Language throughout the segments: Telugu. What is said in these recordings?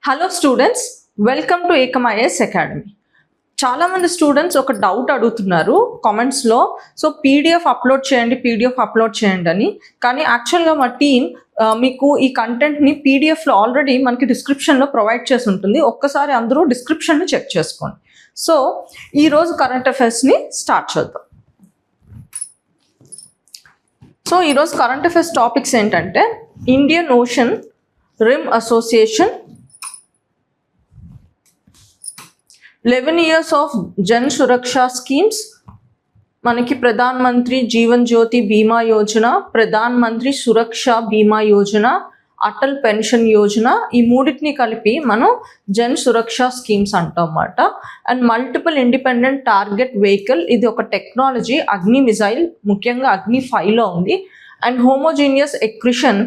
Hello students, welcome to Ekam IAS academy. చాలామంది స్టూడెంట్స్ ఒక డౌట్ అడుగుతున్నారు కామెంట్స్లో. సో పీడిఎఫ్ అప్లోడ్ చేయండి అని. కానీ యాక్చువల్గా మా టీం మీకు ఈ కంటెంట్ని పీడిఎఫ్లో ఆల్రెడీ మనకి డిస్క్రిప్షన్లో ప్రొవైడ్ చేసి ఉంటుంది. ఒక్కసారి అందరూ డిస్క్రిప్షన్ని చెక్ చేసుకోండి. సో ఈరోజు కరెంట్ అఫైర్స్ని స్టార్ట్ చేద్దాం. సో ఈరోజు కరెంట్ అఫైర్స్ టాపిక్స్ ఏంటంటే Indian Ocean Rim association, 11 years of Jan Suraksha schemes, మనకి ప్రధాన్ మంత్రి జీవన్ జ్యోతి బీమా యోజన, ప్రధాన్ మంత్రి సురక్ష బీమా యోజన, అటల్ పెన్షన్ యోజన, ఈ మూడింటిని కలిపి మనం జన్ సురక్ష స్కీమ్స్ అంటాం అన్నమాట. And multiple independent target vehicle, ఇది ఒక టెక్నాలజీ, అగ్ని మిజైల్, ముఖ్యంగా అగ్ని 5లో ఉంది. And homogeneous accretion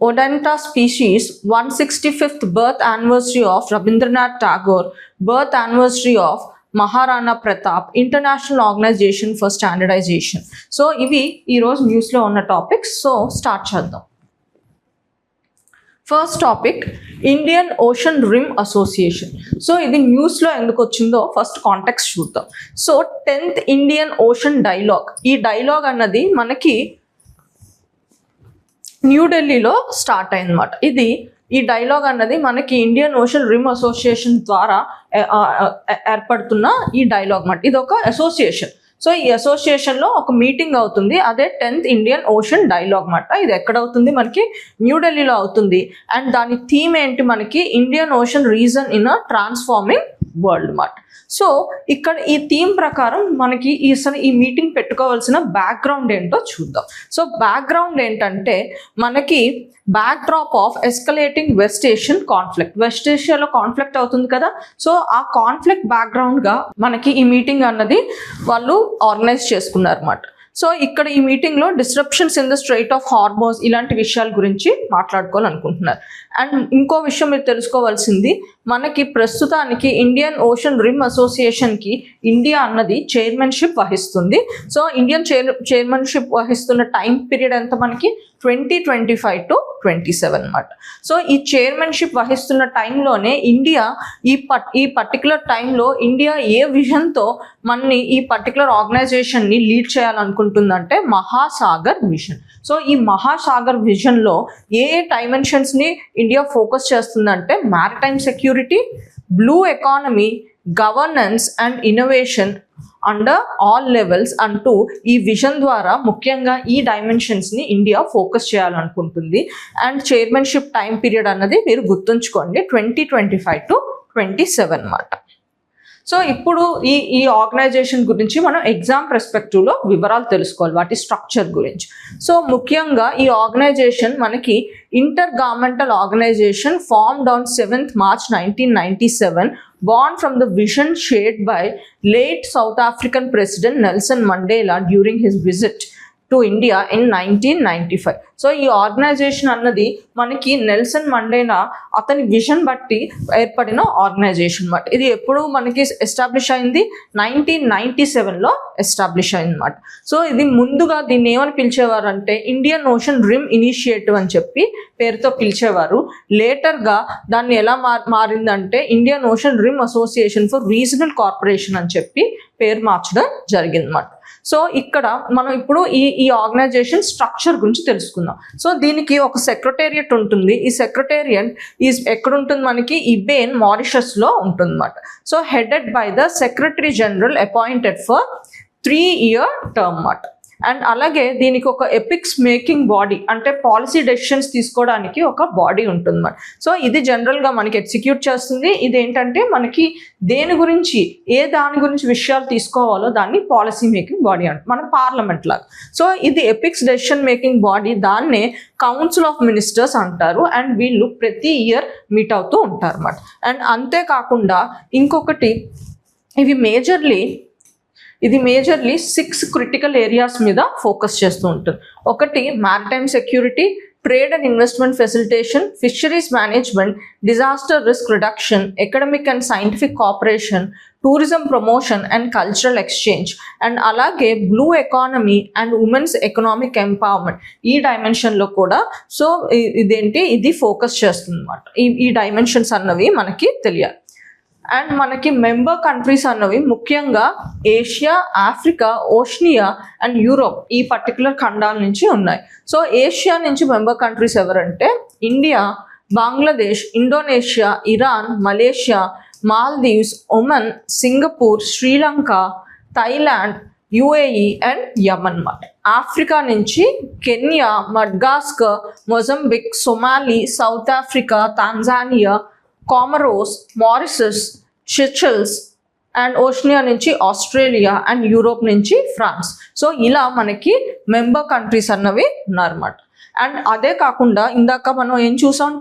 Odonta species, 165th birth anniversary of Rabindranath Tagore, birth anniversary of Maharana Pratap, International Organization for Standardization. So ఇవి ఈరోజు న్యూస్లో ఉన్న టాపిక్స్. సో స్టార్ట్ చేద్దాం. First topic Indian Ocean Rim association. So ఇది న్యూస్లో ఎందుకు వచ్చిందో ఫస్ట్ కాంటెక్స్ట్ చూద్దాం. So 10th Indian ocean dialogue, ఈ డైలాగ్ అన్నది మనకి న్యూఢిల్లీలో స్టార్ట్ అయిందన్నమాట. ఈ డైలాగ్ అన్నది మనకి ఇండియన్ ఓషన్ రిమ్ అసోసియేషన్ ద్వారా ఏర్పడుతున్న ఈ డైలాగ్ అన్నమాట. ఇది ఒక అసోసియేషన్. సో ఈ అసోసియేషన్లో ఒక మీటింగ్ అవుతుంది, అదే 10th ఇండియన్ ఓషన్ డైలాగ్ అన్నమాట. ఇది ఎక్కడ అవుతుంది? మనకి న్యూఢిల్లీలో అవుతుంది. అండ్ దాని థీమ్ ఏంటి? మనకి Indian ocean reason in a transforming world అన్నమాట. సో ఇక్కడ ఈ థీమ్ ప్రకారం మనకి ఈ మీటింగ్ పెట్టుకోవాల్సిన బ్యాక్గ్రౌండ్ ఏంటో చూద్దాం. సో బ్యాక్గ్రౌండ్ ఏంటంటే మనకి backdrop of escalating west Asian conflict, west ఏషియాలో కాన్ఫ్లిక్ట్ అవుతుంది కదా. సో ఆ కాన్ఫ్లిక్ట్ బ్యాక్గ్రౌండ్గా మనకి ఈ మీటింగ్ అన్నది వాళ్ళు ఆర్గనైజ్ చేసుకున్నారు అన్నమాట. సో ఇక్కడ ఈ మీటింగ్లో disruptions in the straight of Hormuz, ఇలాంటి విషయాల గురించి మాట్లాడుకోవాలనుకుంటున్నారు. అండ్ ఇంకో విషయం మీరు తెలుసుకోవాల్సింది, మనకి ప్రస్తుతానికి ఇండియన్ ఓషన్ రిమ్ అసోసియేషన్కి ఇండియా అన్నది చైర్మన్షిప్ వహిస్తుంది. సో ఇండియన్ చైర్మన్షిప్ వహిస్తున్న టైం పీరియడ్ ఎంత? మనకి 2025 to 27 అన్నమాట. సో ఈ చైర్మన్షిప్ వహిస్తున్న టైంలోనే ఇండియా ఈ పర్టికులర్ టైంలో ఇండియా ఏ విజన్తో మనని ఈ పర్టికులర్ ఆర్గనైజేషన్ని లీడ్ చేయాలనుకుంటుందంటే మహాసాగర్ విజన్. సో ఈ మహాసాగర్ విజన్లో ఏ డైమెన్షన్స్ని ఇండియా ఫోకస్ చేస్తుందంటే maritime security, blue economy, governance and innovation under all levels అంటూ ఈ విజన్ ద్వారా ముఖ్యంగా ఈ డైమెన్షన్స్ని ఇండియా ఫోకస్ చేయాలనుకుంటుంది. అండ్ చైర్మన్షిప్ టైం పీరియడ్ అన్నది మీరు గుర్తుంచుకోండి, 2025 to 27 అన్నమాట. సో ఇప్పుడు ఈ ఆర్గనైజేషన్ గురించి మనం ఎగ్జామ్ పర్స్పెక్టివ్లో వివరాలు తెలుసుకోవాలి, వాటి స్ట్రక్చర్ గురించి. సో ముఖ్యంగా ఈ ఆర్గనైజేషన్ మనకి intergovernmental organisation formed on 7th March 1997, born from the vision shared by late South African President Nelson Mandela during his visit to India in 1995. So ఈ ఆర్గనైజేషన్ అన్నది మనకి నెల్సన్ మండేలా అతని విజన్ బట్టి ఏర్పడిన ఆర్గనైజేషన్ అన్నమాట. ఇది ఎప్పుడు మనకి ఎస్టాబ్లిష్ అయింది? 1997లో ఎస్టాబ్లిష్ అయింది అన్నమాట. సో ఇది ముందుగా దీన్ని ఏమని పిలిచేవారు అంటే ఇండియన్ ఓషన్ రిమ్ ఇనిషియేటివ్ అని చెప్పి పేరుతో పిలిచేవారు. లేటర్గా దాన్ని ఎలా మారిందంటే Indian Ocean Rim Association for Regional Corporation అని చెప్పి పేరు మార్చడం జరిగింది అన్నమాట. సో ఇక్కడ మనం ఇప్పుడు ఈ ఆర్గనైజేషన్ స్ట్రక్చర్ గురించి తెలుసుకుందాం. సో దీనికి ఒక సెక్రటేరియట్ ఉంటుంది. ఈ సెక్రటేరియట్ ఎక్కడ ఉంటుంది? మనకి ఇబేన్, మారిషస్లో ఉంటుంది అన్నమాట. So headed by the secretary general appointed for 3-year term అన్నమాట. అండ్ అలాగే దీనికి ఒక ఎపిక్స్ మేకింగ్ బాడీ, అంటే పాలసీ డెసిషన్స్ తీసుకోవడానికి ఒక బాడీ ఉంటుంది అన్నమాట. సో ఇది జనరల్గా మనకి ఎగ్జిక్యూట్ చేస్తుంది. ఇది ఏంటంటే మనకి దాని గురించి విషయాలు తీసుకోవాలో దాన్ని పాలసీ మేకింగ్ బాడీ అంటే మన పార్లమెంట్ లాగా. సో ఇది ఎపిక్స్ డెసిషన్ మేకింగ్ బాడీ, దాన్నే కౌన్సిల్ ఆఫ్ మినిస్టర్స్ అంటారు. అండ్ వీళ్ళు ప్రతి ఇయర్ మీట్ అవుతూ ఉంటారు అన్నమాట. అండ్ అంతేకాకుండా ఇంకొకటి, ఇది మేజర్లీ 6 క్రిటికల్ ఏరియాస్ మీద ఫోకస్ చేస్తూ ఉంటుంది. ఒకటి maritime security, trade and investment facilitation, fisheries management, disaster risk reduction, academic and scientific cooperation, tourism promotion and cultural exchange, and అలాగే blue economy and women's economic empowerment. ఈ డైమెన్షన్లో కూడా సో ఇది ఫోకస్ చేస్తుంది అనమాట. ఈ డైమెన్షన్స్ అన్నవి మనకి తెలియాలి. అండ్ మనకి మెంబర్ కంట్రీస్ అన్నవి ముఖ్యంగా Asia, Africa, Oceania and Europe ఈ పర్టికులర్ ఖండాల నుంచి ఉన్నాయి. సో ఏషియా నుంచి మెంబర్ కంట్రీస్ ఎవరంటే India, Bangladesh, Indonesia, Iran, Malaysia, Maldives, Oman, Singapore, Sri Lanka, Thailand, UAE and Yemen మాట. ఆఫ్రికా నుంచి Kenya, Madagascar, Mozambique, Somali, South Africa, Tanzania, Comoros, Mauritius, Seychelles, and Oceania నుంచి ఆస్ట్రేలియా అండ్ యూరోప్ నుంచి ఫ్రాన్స్. సో ఇలా మనకి మెంబర్ కంట్రీస్ అన్నవి ఉన్నారన్నమాట. అండ్ అదే కాకుండా ఇందాక మనం ఏం చూసాం,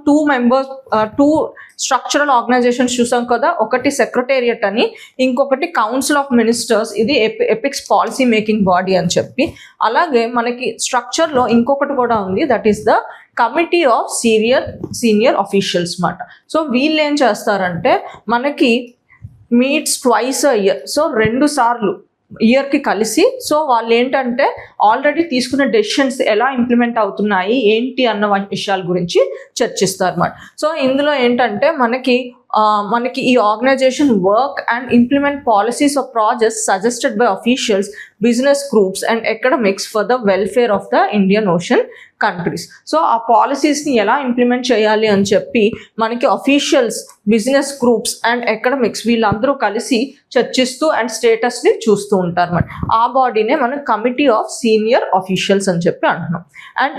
టూ స్ట్రక్చరల్ ఆర్గనైజేషన్స్ చూసాం కదా. ఒకటి సెక్రటేరియట్ అని, ఇంకొకటి కౌన్సిల్ ఆఫ్ మినిస్టర్స్, ఇది ఎపిక్స్ పాలసీ మేకింగ్ బాడీ అని చెప్పి. అలాగే మనకి స్ట్రక్చర్లో ఇంకొకటి కూడా ఉంది, that is the committee of senior officials మాట. సో వీళ్ళు ఏం చేస్తారంటే మనకి meets twice a year, so 2 సార్లు ఇయర్కి కలిసి, సో వాళ్ళు ఏంటంటే ఆల్రెడీ తీసుకున్న డెసిషన్స్ ఎలా ఇంప్లిమెంట్ అవుతున్నాయి ఏంటి అన్న విషయాల గురించి చర్చిస్తారు అన్నమాట. సో ఇందులో ఏంటంటే మనకి ఈ organisation work and implement policies of projects suggested by officials, business groups and academics for the welfare of the Indian Ocean countries. So ఆ పాలసీస్ని ఎలా ఇంప్లిమెంట్ చేయాలి అని చెప్పి మనకి officials, business groups and academics వీళ్ళందరూ కలిసి చర్చిస్తూ అండ్ స్టేటస్ని చూస్తూ ఉంటారు అన్నమాట. ఆ బాడీనే మనం కమిటీ ఆఫ్ సీనియర్ అఫీషియల్స్ అని చెప్పి అంటున్నాం. అండ్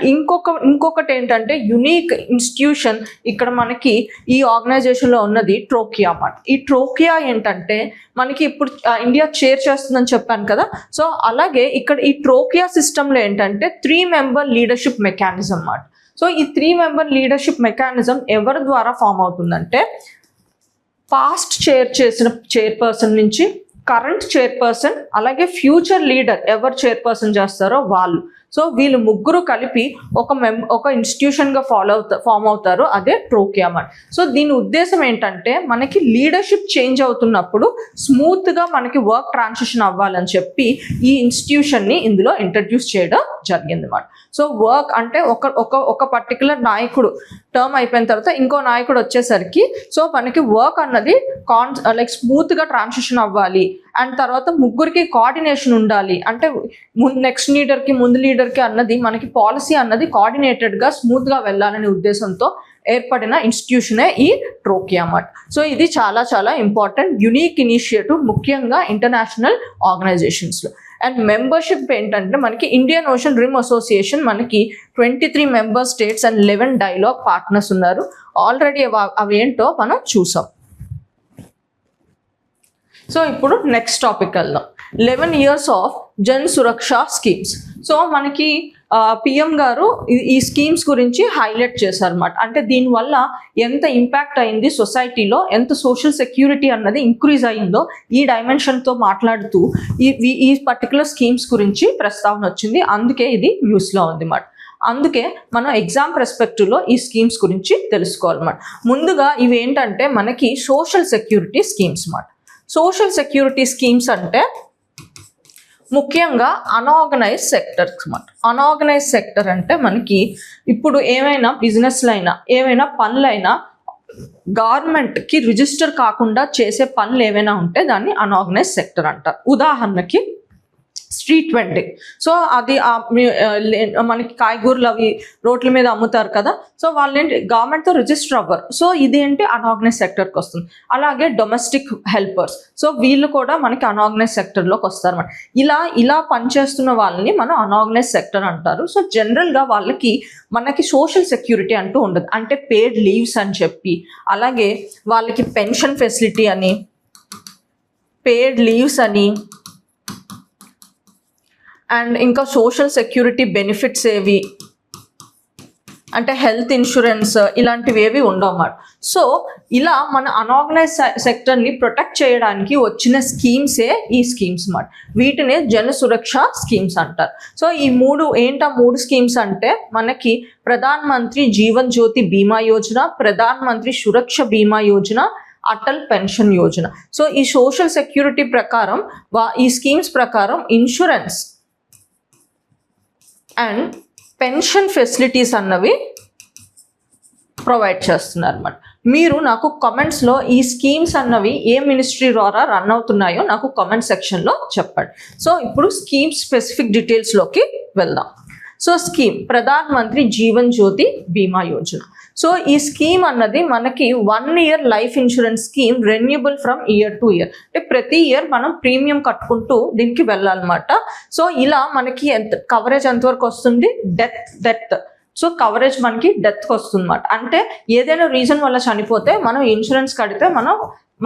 ఇంకొకటి ఏంటంటే యునీక్ ఇన్స్టిట్యూషన్ ఇక్కడ మనకి ఈ ఆర్గనైజేషన్లో ఉన్నది ట్రోకియా అన్నమాట. ఈ ట్రోకియా ఏంటంటే మనకి ఇప్పుడు ఇండియా చైర్ చేస్తుందని చెప్పాను కదా. సో అలాగే ఇక్కడ ఈ ట్రోకియా సిస్టంలో ఏంటంటే 3 మెంబర్ లీడర్షిప్ మెకానిజం అన్నమాట. సో ఈ 3 మెంబర్ లీడర్షిప్ మెకానిజం ఎవరి ద్వారా ఫామ్ అవుతుందంటే పాస్ట్ చైర్పర్సన్ నుంచి కరెంట్ చైర్పర్సన్, అలాగే ఫ్యూచర్ లీడర్ ఎవరు చైర్పర్సన్ చేస్తారో వాళ్ళు. సో వీళ్ళు ముగ్గురు కలిపి ఒక ఇన్స్టిట్యూషన్గా ఫామ్ అవుతారు, అదే ట్రోకియా మాట. సో దీని ఉద్దేశం ఏంటంటే మనకి లీడర్షిప్ చేంజ్ అవుతున్నప్పుడు స్మూత్గా మనకి వర్క్ ట్రాన్సిషన్ అవ్వాలని చెప్పి ఈ ఇన్స్టిట్యూషన్ని ఇందులో ఇంట్రడ్యూస్ చేయడం జరిగింది అన్నమాట. సో వర్క్ అంటే ఒక పర్టికులర్ నాయకుడు టర్మ్ అయిపోయిన తర్వాత ఇంకో నాయకుడు వచ్చేసరికి సో మనకి వర్క్ అన్నది స్మూత్గా ట్రాన్సిషన్ అవ్వాలి. అండ్ తర్వాత ముగ్గురికి కోఆర్డినేషన్ ఉండాలి. అంటే నెక్స్ట్ లీడర్కి ముందు లీడర్కి అన్నది మనకి పాలసీ అన్నది కోఆర్డినేటెడ్గా స్మూత్గా వెళ్ళాలనే ఉద్దేశంతో ఏర్పడిన ఇన్స్టిట్యూషనే ఈ ట్రోకియా అన్నమాట. సో ఇది చాలా చాలా ఇంపార్టెంట్ యునీక్ ఇనిషియేటివ్ ముఖ్యంగా ఇంటర్నేషనల్ ఆర్గనైజేషన్స్లో. అండ్ మెంబర్షిప్ ఏంటంటే మనకి ఇండియన్ ఓషన్ రిమ్ అసోసియేషన్ మనకి 23 member states and 11 dialogue partners ఉన్నారు. ఆల్రెడీ అవి ఏంటో మనం చూసాం. సో ఇప్పుడు నెక్స్ట్ టాపిక్ వెళ్దాం. 11 years of Jan Suraksha schemes. So మనకి పిఎం గారు ఈ స్కీమ్స్ గురించి హైలైట్ చేశారన్నమాట. అంటే దీనివల్ల ఎంత ఇంపాక్ట్ అయింది సొసైటీలో, ఎంత సోషల్ సెక్యూరిటీ అన్నది ఇంక్రీజ్ అయిందో ఈ డైమెన్షన్తో మాట్లాడుతూ ఈ పర్టికులర్ స్కీమ్స్ గురించి ప్రస్తావన వచ్చింది. అందుకే ఇది న్యూస్లో ఉంది అన్నమాట. అందుకే మనం ఎగ్జామ్ పర్స్పెక్టివ్లో ఈ స్కీమ్స్ గురించి తెలుసుకోవాలన్నమాట. ముందుగా ఇవి ఏంటంటే మనకి సోషల్ సెక్యూరిటీ స్కీమ్స్ అన్నమాట. సోషల్ సెక్యూరిటీ స్కీమ్స్ అంటే ముఖ్యంగా అన్ఆర్గనైజ్ సెక్టర్స్ అన్నమాట. అన్ఆర్గనైజ్ సెక్టర్ అంటే మనకి ఇప్పుడు ఏమైనా బిజినెస్లు అయినా ఏమైనా పనులైనా గవర్నమెంట్కి రిజిస్టర్ కాకుండా చేసే పనులు ఏవైనా ఉంటే దాన్ని అన్ఆర్గనైజ్ సెక్టర్ అంటారు. ఉదాహరణకి స్ట్రీట్ వెండింగ్. సో అది మనకి కాయగూరలు అవి రోడ్ల మీద అమ్ముతారు కదా. సో వాళ్ళు ఏంటి గవర్నమెంట్తో రిజిస్టర్ అవ్వరు. సో ఇదేంటి అన్ఆర్గనైజ్ సెక్టర్కి వస్తుంది. అలాగే డొమెస్టిక్ హెల్పర్స్, సో వీళ్ళు కూడా మనకి అన్ఆర్గనైజ్ సెక్టర్లోకి వస్తారు అన్నమాట. ఇలా పనిచేస్తున్న వాళ్ళని మనం అన్ఆర్గనైజ్ సెక్టర్ అంటారు. సో జనరల్గా వాళ్ళకి మనకి సోషల్ సెక్యూరిటీ అంటూ ఉండదు. అంటే పేడ్ లీవ్స్ అని చెప్పి, అలాగే వాళ్ళకి పెన్షన్ ఫెసిలిటీ అని, పేడ్ లీవ్స్ అని, అండ్ ఇంకా సోషల్ సెక్యూరిటీ బెనిఫిట్స్ ఏవి, అంటే హెల్త్ ఇన్సూరెన్స్ ఇలాంటివి ఏవి ఉండవన్నమాట. సో ఇలా మన అనార్గనైజ్ సెక్టర్ని ప్రొటెక్ట్ చేయడానికి వచ్చిన స్కీమ్సే ఈ స్కీమ్స్ అన్నమాట. వీటినే జన సురక్ష స్కీమ్స్ అంటారు. సో ఈ మూడు స్కీమ్స్ అంటే మనకి ప్రధాన్ మంత్రి జీవన్ జ్యోతి బీమా యోజన, ప్రధాన్ మంత్రి సురక్ష బీమా యోజన, అటల్ పెన్షన్ యోజన. సో ఈ సోషల్ సెక్యూరిటీ ప్రకారం ఈ స్కీమ్స్ ప్రకారం ఇన్సూరెన్స్ అండ్ పెన్షన్ ఫెసిలిటీస్ అన్నవి ప్రొవైడ్ చేస్తున్నారు అన్నమాట. మీరు నాకు కామెంట్స్లో ఈ స్కీమ్స్ అన్నవి ఏ మినిస్ట్రీ ద్వారా రన్ అవుతున్నాయో నాకు కామెంట్ సెక్షన్లో చెప్పండి. సో ఇప్పుడు స్కీమ్ స్పెసిఫిక్ డీటెయిల్స్లోకి వెళ్దాం. సో స్కీమ్ ప్రధాన్ మంత్రి జీవన్ జ్యోతి బీమా యోజన. సో ఈ స్కీమ్ అన్నది మనకి 1 year life insurance scheme, renewable from year to year. అంటే ప్రతి ఇయర్ మనం ప్రీమియం కట్టుకుంటూ దీనికి వెళ్ళాలన్నమాట. సో ఇలా మనకి కవరేజ్ ఎంతవరకు వస్తుంది? డెత్. సో కవరేజ్ మనకి డెత్కి వస్తుంది అన్నమాట. అంటే ఏదైనా రీజన్ వల్ల చనిపోతే మనం ఇన్సూరెన్స్ కడితే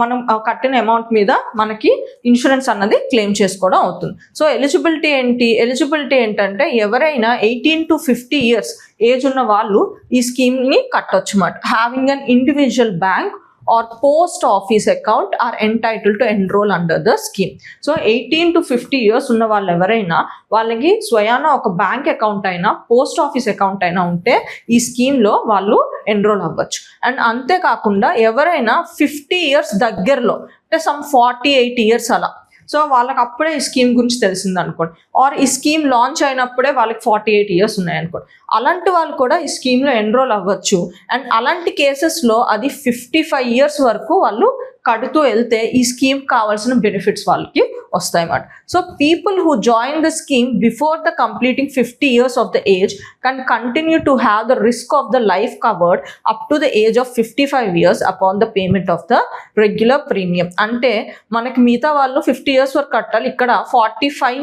మనం కట్టిన అమౌంట్ మీద మనకి ఇన్సూరెన్స్ అన్నది క్లెయిమ్ చేసుకోవడం అవుతుంది. సో ఎలిజిబిలిటీ ఏంటంటే ఎవరైనా 18 to 50 years ఏజ్ ఉన్న వాళ్ళు ఈ స్కీమ్ని కట్టొచ్చు అన్నమాట. Having an individual bank or post office account are entitled to enroll under the scheme. So 18 to 50 years ఉన్న వాళ్ళు ఎవరైనా వాళ్ళకి స్వయాన ఒక బ్యాంక్ అకౌంట్ అయినా పోస్ట్ ఆఫీస్ అకౌంట్ అయినా ఉంటే ఈ స్కీమ్లో వాళ్ళు ఎన్రోల్ అవ్వచ్చు. అండ్ అంతేకాకుండా ఎవరైనా 50 years దగ్గరలో అంటే సమ్ 48 years అలా, సో వాళ్ళకి అప్పుడే ఈ స్కీమ్ గురించి తెలిసింది అనుకోండి, ఆర్ ఈ స్కీమ్ లాంచ్ అయినప్పుడే వాళ్ళకి 48 years ఉన్నాయనుకోండి, అలాంటి వాళ్ళు కూడా ఈ స్కీమ్లో ఎన్రోల్ అవ్వచ్చు. అండ్ అలాంటి కేసెస్లో అది 55 years వరకు వాళ్ళు కడుతూ వెళ్తే ఈ స్కీమ్ కావాల్సిన బెనిఫిట్స్ వాళ్ళకి వస్తాయి అన్నమాట. So people who join the scheme before the completing 50 years of the age can continue to have the risk of the life covered up to the age of 55 years upon the payment of the regular premium. అంటే మనకి మిగతా వాళ్ళు 50 years వరకు కట్టాలి, ఇక్కడ 48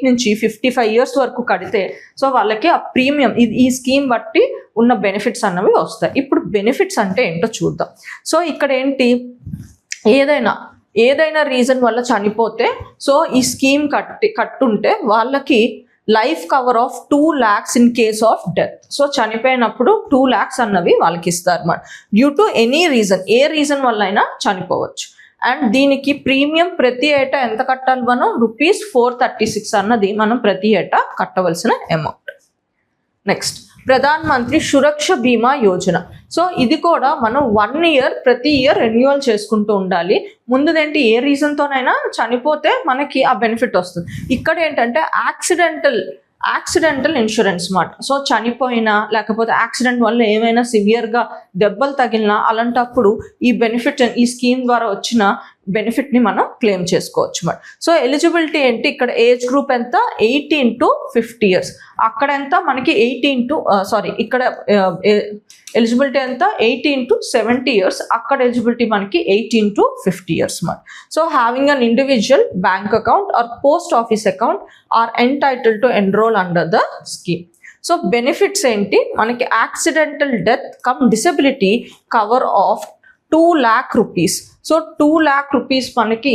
నుంచి 55 years వరకు కడితే సో వాళ్ళకి ఆ ప్రీమియం ఈ స్కీమ్ బట్టి ఉన్న బెనిఫిట్స్ అన్నవి వస్తాయి. ఇప్పుడు బెనిఫిట్స్ అంటే ఏంటో చూద్దాం. సో ఇక్కడ ఏంటి, ఏదైనా రీజన్ వల్ల చనిపోతే సో ఈ స్కీమ్ కట్టుంటే వాళ్ళకి life cover of 2 lakhs in case of death. So చనిపోయినప్పుడు 2 lakhs అన్నవి వాళ్ళకి ఇస్తారు అన్నమాట. Due to any reason, A reason వల్ల అయినా చనిపోవచ్చు. అండ్ దీనికి ప్రీమియం ప్రతి ఏటా ఎంత కట్టాలి? మనం ₹436 అన్నది మనం ప్రతి ఏటా కట్టవలసిన అమౌంట్. నెక్స్ట్ ప్రధాన్ మంత్రి సురక్ష బీమా యోజన. సో ఇది కూడా మనం 1 year ప్రతి ఇయర్ రెన్యువల్ చేసుకుంటూ ఉండాలి. ముందుదేంటి, ఏ రీజన్తోనైనా చనిపోతే మనకి ఆ బెనిఫిట్ వస్తుంది. ఇక్కడ ఏంటంటే యాక్సిడెంటల్ ఇన్సూరెన్స్ మాట. సో చనిపోయినా లేకపోతే యాక్సిడెంట్ వల్ల ఏమైనా సివియర్గా దెబ్బలు తగిలినా అలాంటప్పుడు ఈ బెనిఫిట్, ఈ స్కీమ్ ద్వారా వచ్చిన బెనిఫిట్ని మనం క్లెయిమ్ చేసుకోవచ్చు అన్నమాట. సో ఎలిజిబిలిటీ ఏంటి, ఇక్కడ ఏజ్ గ్రూప్ ఎంత, 18 to 50 years. అక్కడ ఎంత మనకి ఇక్కడ ఎలిజిబిలిటీ ఎంత, 18 to 70 years. అక్కడ ఎలిజిబిలిటీ మనకి 18 to 50 years అన్నమాట. So having an individual bank account or post office account are entitled to enrol under the scheme. So benefits ఏంటి, మనకి accidental death cum disability cover of 2 lakh rupees. So 2 lakh rupees మనకి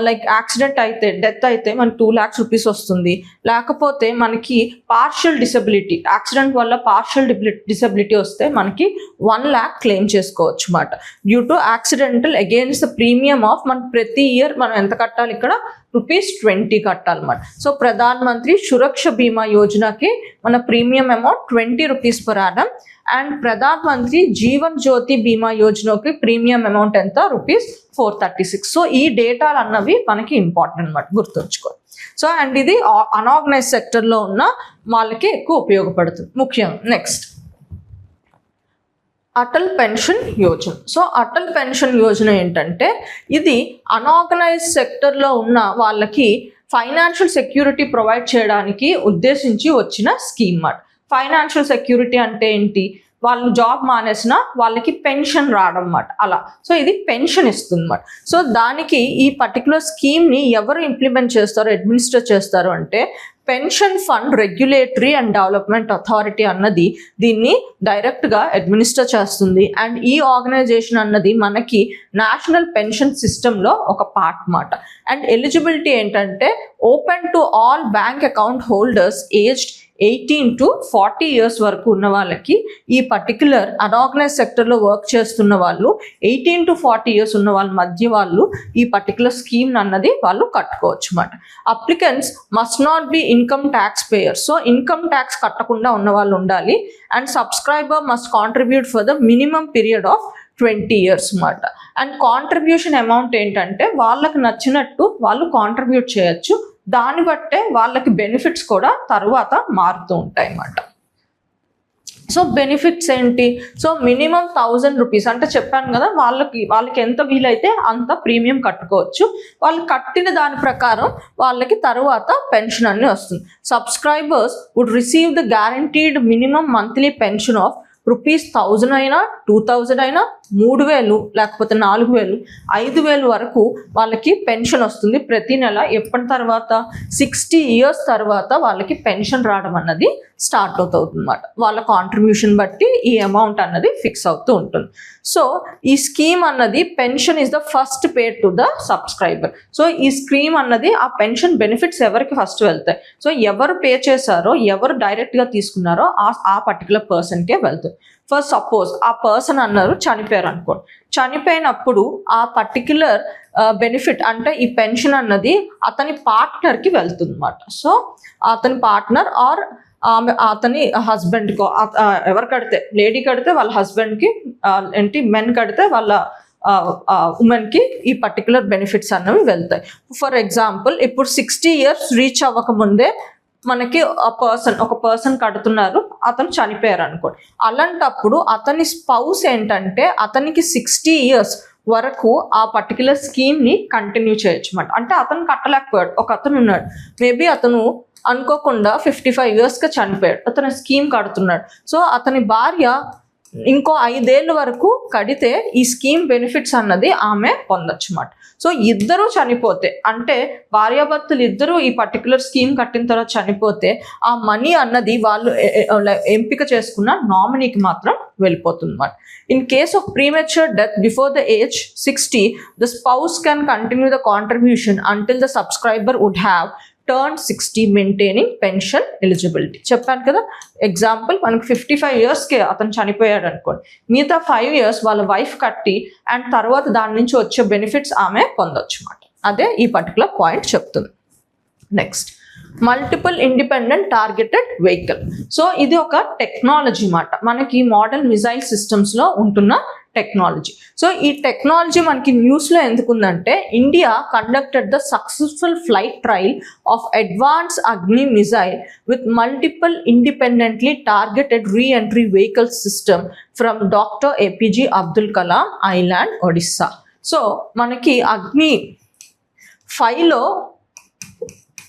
లైక్ యాక్సిడెంట్ అయితే, డెత్ అయితే మనకి 2 lakhs rupees వస్తుంది. లేకపోతే మనకి పార్షియల్ డిసెబిలిటీ, యాక్సిడెంట్ వల్ల పార్షియల్ డిసెబిలిటీ వస్తే మనకి 1 lakh క్లెయిమ్ చేసుకోవచ్చు అన్నమాట. Due to accidental against the premium of మన ప్రతి ఇయర్ మనం ఎంత కట్టాలి, ఇక్కడ ₹20 కట్టాలన్నమాట. సో ప్రధాన్ మంత్రి సురక్ష బీమా యోజనకి మన premium amount ₹20 per annum. And Pradhan Mantri Jeevan Jyoti బీమా యోజనకి ప్రీమియం అమౌంట్ ఎంత, ₹436. సో ఈ డేటాలు అన్నవి మనకి ఇంపార్టెంట్ అన్నమాట, గుర్తుంచుకోండి. సో అండ్ ఇది అనార్గనైజ్ సెక్టర్లో ఉన్న వాళ్ళకి ఎక్కువ ఉపయోగపడుతుంది ముఖ్యంగా. Next Atal pension Yojana. So Atal pension Yojana ఏంటంటే ఇది అనార్గనైజ్ సెక్టర్లో ఉన్న వాళ్ళకి ఫైనాన్షియల్ సెక్యూరిటీ ప్రొవైడ్ చేయడానికి ఉద్దేశించి వచ్చిన స్కీమ్ అన్నమాట. ఫైనాన్షియల్ సెక్యూరిటీ అంటే ఏంటి, వాళ్ళు జాబ్ మానేసిన వాళ్ళకి పెన్షన్ రావడం అన్నమాట అలా. సో ఇది పెన్షన్ ఇస్తుంది అన్నమాట. సో దానికి ఈ పర్టికులర్ స్కీమ్ని ఎవరు ఇంప్లిమెంట్ చేస్తారు, అడ్మినిస్టర్ చేస్తారు అంటే pension fund regulatory and development authority అన్నది దీన్ని డైరెక్ట్గా అడ్మినిస్టర్ చేస్తుంది. అండ్ ఈ ఆర్గనైజేషన్ అన్నది మనకి నేషనల్ పెన్షన్ సిస్టంలో ఒక పార్ట్ అన్నమాట. అండ్ ఎలిజిబిలిటీ ఏంటంటే open to all bank account holders aged 18 to 40 years వరకు ఉన్న వాళ్ళకి ఈ పర్టికులర్ అనార్గనైజ్ సెక్టర్లో వర్క్ చేస్తున్న వాళ్ళు 18 to 40 years ఉన్న వాళ్ళ మధ్య వాళ్ళు ఈ పర్టికులర్ స్కీమ్ అన్నది వాళ్ళు కట్టుకోవచ్చు అన్నమాట. Applicants must not be income tax payer. So income tax కట్టకుండా ఉన్న వాళ్ళు ఉండాలి. And subscriber must contribute for the minimum period of 20 years అన్నమాట. అండ్ కాంట్రిబ్యూషన్ అమౌంట్ ఏంటంటే వాళ్ళకి నచ్చినట్టు వాళ్ళు కాంట్రిబ్యూట్ చేయొచ్చు. దాన్ని బట్టే వాళ్ళకి బెనిఫిట్స్ కూడా తర్వాత మారుతూ ఉంటాయి అన్నమాట. సో బెనిఫిట్స్ ఏంటి? సో మినిమం 1000 రూపీస్ అంటే చెప్పాను కదా, వాళ్ళకి ఎంత వీలైతే అంత ప్రీమియం కట్టుకోవచ్చు. వాళ్ళు కట్టిన దాని ప్రకారం వాళ్ళకి తర్వాత పెన్షన్ అన్ని వస్తుంది. Subscribers would receive the guaranteed minimum monthly pension of ₹1000 అయినా 2000 అయినా 3000 లేకపోతే 4000 5000 వరకు వాళ్ళకి పెన్షన్ వస్తుంది ప్రతి నెల. ఎప్పటి తర్వాత 60 years తర్వాత వాళ్ళకి పెన్షన్ రావడం అన్నది స్టార్ట్ అవుతుంది అన్నమాట. వాళ్ళ కాంట్రిబ్యూషన్ బట్టి ఈ అమౌంట్ అన్నది ఫిక్స్ అవుతూ ఉంటుంది. సో ఈ స్కీమ్ అన్నది pension is the first pay to the subscriber. So ఈ స్కీమ్ అన్నది ఆ పెన్షన్ బెనిఫిట్స్ ఎవరికి ఫస్ట్ వెళ్తాయి? సో ఎవరు పే చేశారో, ఎవరు డైరెక్ట్గా తీసుకున్నారో ఆ పర్టికులర్ పర్సన్కే వెళ్తాయి. ఫర్ సపోజ్ ఆ పర్సన్ అన్నారు చనిపోయారు అనుకోండి. చనిపోయినప్పుడు ఆ పర్టిక్యులర్ బెనిఫిట్ అంటే ఈ పెన్షన్ అన్నది అతని పార్ట్నర్కి వెళ్తుంది అన్నమాట. సో అతని పార్ట్నర్ ఆర్ అతని హస్బెండ్కో, ఎవరు కడితే, లేడీ కడితే వాళ్ళ హస్బెండ్కి, మెన్ కడితే వాళ్ళ ఉమెన్కి ఈ పర్టికులర్ బెనిఫిట్స్ అన్నవి వెళ్తాయి. ఫర్ ఎగ్జాంపుల్ ఇప్పుడు 60 years రీచ్ అవ్వకముందే మనకి ఒక పర్సన్ కడుతున్నారు, అతను చనిపోయారు అనుకోండి. అలాంటప్పుడు అతని స్పౌస్ ఏంటంటే అతనికి 60 years వరకు ఆ పర్టికులర్ స్కీమ్ని కంటిన్యూ చేయొచ్చు అన్నమాట. అంటే అతను కట్టలేకపోయాడు, ఒక అతను ఉన్నాడు, మేబీ అతను అనుకోకుండా 55 yearsగా చనిపోయాడు, అతను స్కీమ్ కడుతున్నాడు. సో అతని భార్య ఇంకో 5 ఏళ్ళ వరకు కడితే ఈ స్కీమ్ బెనిఫిట్స్ అన్నది ఆమె పొందొచ్చు అన్నమాట. సో ఇద్దరు చనిపోతే, అంటే భార్యాభర్తలు ఇద్దరు ఈ పర్టికులర్ స్కీమ్ కట్టిన తర్వాత చనిపోతే ఆ మనీ అన్నది వాళ్ళు ఎంపిక చేసుకున్న నామినీకి మాత్రం వెళ్ళిపోతుంది అన్నమాట. In case of premature death before the age 60, the spouse can continue the contribution until the subscriber would have turned 60, maintaining pension eligibility. చెప్పాను కదా, ఎగ్జాంపుల్ మనకు 55 yearsకే అతను చనిపోయాడు అనుకోండి, మిగతా 5 years వాళ్ళ వైఫ్ కట్టి అండ్ తర్వాత దాని నుంచి వచ్చే బెనిఫిట్స్ ఆమె పొందొచ్చు అన్నమాట. అదే ఈ పర్టికులర్ పాయింట్ చెప్తుంది. Next, multiple independent targeted vehicle. So ఇది ఒక టెక్నాలజీ మాట, మనకి మోడర్న్ మిసైల్ సిస్టమ్స్లో ఉంటున్న టెక్నాలజీ. సో ఈ టెక్నాలజీ మనకి న్యూస్లో ఎందుకుందంటే, India conducted the successful flight trial of advance Agni missile with multiple independently targeted reentry vehicle system from doctor APJ Abdul Kalam island, Odisha. So మనకి అగ్ని 5లో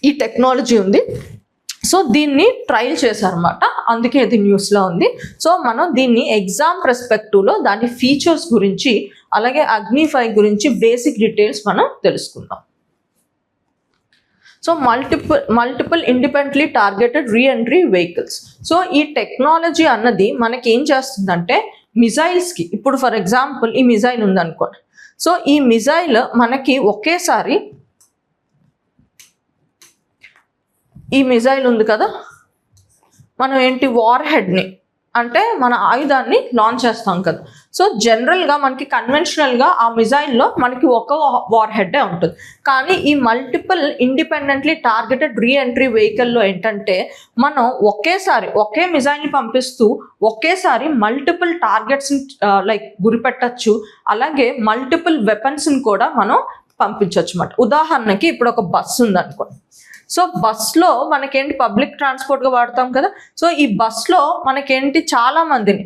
ఈ టెక్నాలజీ ఉంది. సో దీన్ని ట్రయల్ చేశారన్నమాట, అందుకే ఇది న్యూస్లో ఉంది. సో మనం దీన్ని ఎగ్జామ్ పర్స్పెక్టివ్లో దాని ఫీచర్స్ గురించి అలాగే అగ్ని 5 గురించి బేసిక్ డీటెయిల్స్ మనం తెలుసుకుందాం. So multiple independently targeted reentry vehicles. So ఈ టెక్నాలజీ అన్నది మనకి ఏం చేస్తుందంటే, మిజైల్స్కి, ఇప్పుడు ఫర్ ఎగ్జాంపుల్ ఈ మిజైల్ ఉందనుకోండి. సో ఈ మిజైల్ మనకి ఒకేసారి, ఈ మిజైల్ ఉంది కదా, మనం ఏంటి వార్ హెడ్ని అంటే మన ఆయుధాన్ని లాంచ్ చేస్తాం కదా. సో జనరల్గా మనకి కన్వెన్షనల్గా ఆ మిజైల్లో మనకి ఒక వార్ హెడ్డే ఉంటుంది. కానీ ఈ మల్టిపుల్ ఇండిపెండెంట్లీ టార్గెటెడ్ రీఎంట్రీ వెహికల్లో ఏంటంటే, మనం ఒకే మిజైల్ని పంపిస్తూ ఒకేసారి మల్టిపుల్ టార్గెట్స్ని గురిపెట్టచ్చు, అలాగే మల్టిపుల్ వెపన్స్ని కూడా మనం పంపించవచ్చు అన్నమాట. ఉదాహరణకి ఇప్పుడు ఒక బస్సు ఉందనుకోండి. సో బస్లో మనకేంటి పబ్లిక్ ట్రాన్స్పోర్ట్గా వాడతాం కదా. సో ఈ బస్లో మనకేంటి చాలా మందిని,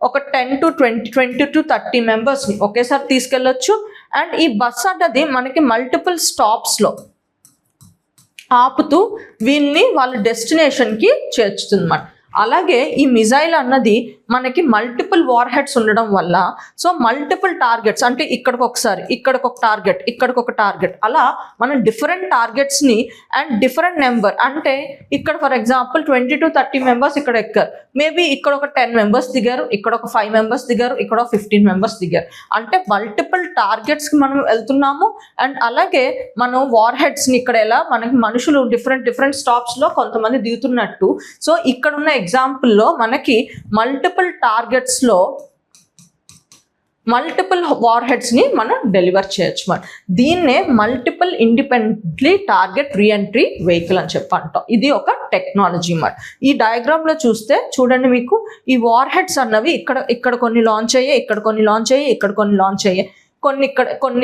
ఒక 10 to 20 to 30 మెంబర్స్ని ఒకేసారి తీసుకెళ్ళొచ్చు. అండ్ ఈ బస్ అన్నది మనకి మల్టిపుల్ స్టాప్స్లో ఆపుతూ వీళ్ళని వాళ్ళ డెస్టినేషన్కి చేర్చుతుంది అన్నమాట. అలాగే ఈ మిజైల్ అన్నది మనకి మల్టిపుల్ వార్ హెడ్స్ ఉండడం వల్ల సో మల్టిపుల్ టార్గెట్స్ అంటే ఇక్కడికి ఒకసారి ఇక్కడికి ఒక టార్గెట్ ఇక్కడికి ఒక టార్గెట్ అలా మనం డిఫరెంట్ టార్గెట్స్ని అండ్ డిఫరెంట్ నెంబర్ అంటే ఇక్కడ ఫర్ ఎగ్జాంపుల్ 20 to 30 మెంబర్స్ ఇక్కడ ఎక్కారు, మేబీ ఇక్కడ ఒక 10 మెంబర్స్ దిగారు, ఇక్కడ ఒక 5 మెంబర్స్ దిగారు, ఇక్కడ ఒక 15 మెంబర్స్ దిగారు. అంటే మల్టిపుల్ టార్గెట్స్కి మనం వెళ్తున్నాము. అండ్ అలాగే మనం వార్ హెడ్స్ని ఇక్కడ ఎలా మనకి మనుషులు డిఫరెంట్ స్టాప్స్లో కొంతమంది దిగుతున్నట్టు సో ఇక్కడ ఉన్న ఎగ్జాంపుల్లో మనకి మల్టిపుల్ టార్గెట్స్లో మల్టిపుల్ వార్ హెడ్స్ని మనం డెలివర్ చేయొచ్చు మనం. దీన్నే multiple independently target reentry vehicle అని చెప్పి అంటాం. ఇది ఒక టెక్నాలజీ మాట. ఈ డయాగ్రామ్లో చూస్తే చూడండి, మీకు ఈ వార్ హెడ్స్ అన్నవి ఇక్కడ కొన్ని లాంచ్ అయ్యాయి, ఇక్కడ కొన్ని లాంచ్ అయ్యాయి, ఇక్కడ కొన్ని లాంచ్ అయ్యాయి, కొన్ని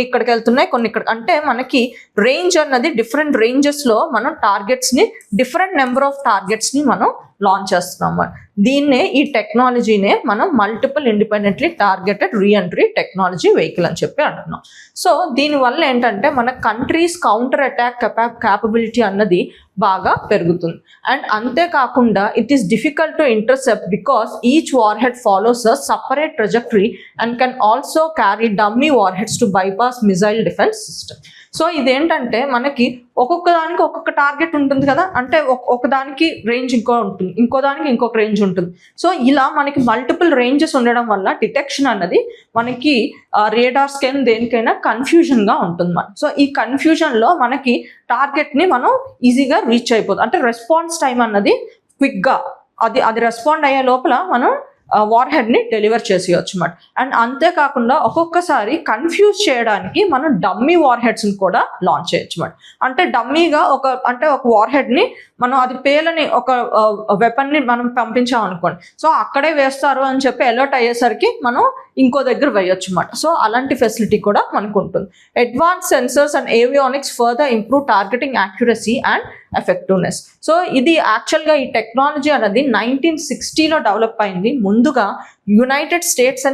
ఇక్కడికి వెళ్తున్నాయి, కొన్ని ఇక్కడ. అంటే మనకి రేంజ్ అన్నది డిఫరెంట్ రేంజెస్లో మనం టార్గెట్స్ని డిఫరెంట్ నెంబర్ ఆఫ్ టార్గెట్స్ని మనం లాంచ్ చేస్తున్నాము. దీన్నే ఈ టెక్నాలజీనే మనం multiple independently targeted reentry technology vehicle అని చెప్పి అంటున్నాం. సో దీనివల్ల ఏంటంటే మన కంట్రీస్ కౌంటర్ అటాక్ క్యాపబిలిటీ అన్నది బాగా పెరుగుతుంది. అండ్ అంతేకాకుండా it is difficult to intercept because each war head follows a separate trajectory and can also carry dummy war heads to bypass missile defence system. So ఇదేంటంటే మనకి ఒక్కొక్క దానికి ఒక్కొక్క టార్గెట్ ఉంటుంది కదా, అంటే ఒకదానికి రేంజ్ ఉంటుంది, ఇంకో దానికి ఇంకొక రేంజ్ ఉంటుంది. సో ఇలా మనకి మల్టిపుల్ రేంజెస్ ఉండడం వల్ల డిటెక్షన్ అన్నది మనకి రేడార్స్కైనా దేనికైనా కన్ఫ్యూజన్గా ఉంటుంది మనం. సో ఈ కన్ఫ్యూజన్లో మనకి టార్గెట్ని మనం ఈజీగా రీచ్ అయిపోతుంది. అంటే రెస్పాన్స్ టైం అన్నది క్విక్గా అది రెస్పాండ్ అయ్యే లోపల మనం వార్ హెడ్ని డెలివర్ చేసేయచ్చు అన్నమాట. అండ్ అంతేకాకుండా ఒక్కొక్కసారి కన్ఫ్యూజ్ చేయడానికి మనం డమ్మీ వార్ హెడ్స్ని కూడా లాంచ్ చేయొచ్చు అన్నమాట. అంటే డమ్మీగా ఒక వార్ హెడ్ని మనం అది పేలని ఒక వెపన్ని మనం పంపించాం అనుకోండి, సో అక్కడే వేస్తారు అని చెప్పి అలర్ట్ అయ్యేసరికి మనం ఇంకో దగ్గర వేయొచ్చు అన్నమాట. సో అలాంటి ఫెసిలిటీ కూడా మనకు ఉంటుంది. Advance sensors and avionics further improve targeting accuracy and effectiveness. So ఇది యాక్చువల్గా ఈ టెక్నాలజీ అనేది 1960లో డెవలప్ అయింది. ముందుగా United states